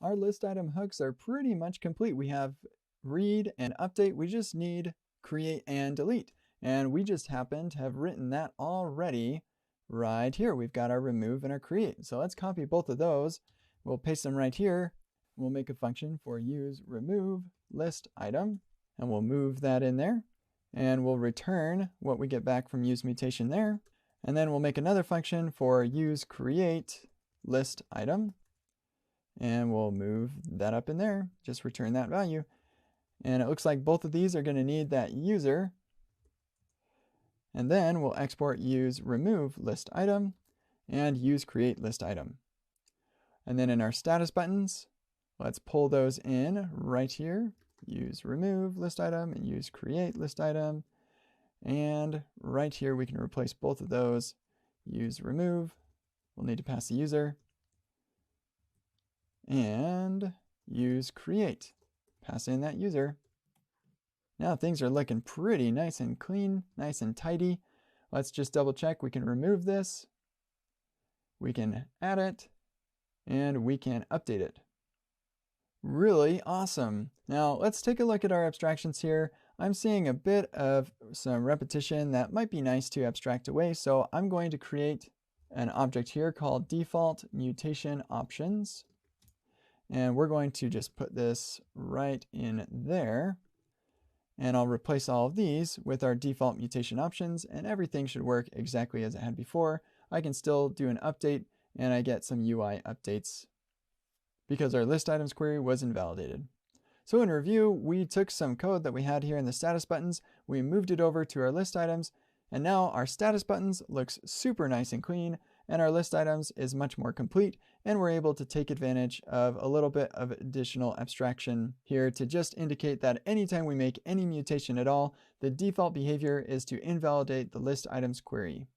our list item hooks are pretty much complete. We have read and update. We just need create and delete. And we just happen to have written that already right here. We've got our remove and our create. So let's copy both of those. We'll paste them right here. We'll make a function for use remove list item, and we'll move that in there. And we'll return what we get back from use mutation there. And then we'll make another function for use create list item. And we'll move that up in there, just return that value. And it looks like both of these are going to need that user. And then we'll export use remove list item and use create list item. And then in our status buttons, let's pull those in right here. Use remove list item and use create list item. And right here we can replace both of those. Use remove, we'll need to pass the user. And use create, pass in that user. Now things are looking pretty nice and clean, nice and tidy. Let's just double check. We can remove this, we can add it, and we can update it. Really awesome. Now let's take a look at our abstractions here. I'm seeing a bit of some repetition that might be nice to abstract away, so I'm going to create an object here called default mutation options. And we're going to just put this right in there. And I'll replace all of these with our default mutation options, and everything should work exactly as it had before. I can still do an update, and I get some UI updates because our list items query was invalidated. So in review, we took some code that we had here in the status buttons, we moved it over to our list items, and now our status buttons looks super nice and clean, and our list items is much more complete, and we're able to take advantage of a little bit of additional abstraction here to just indicate that anytime we make any mutation at all, the default behavior is to invalidate the list items query.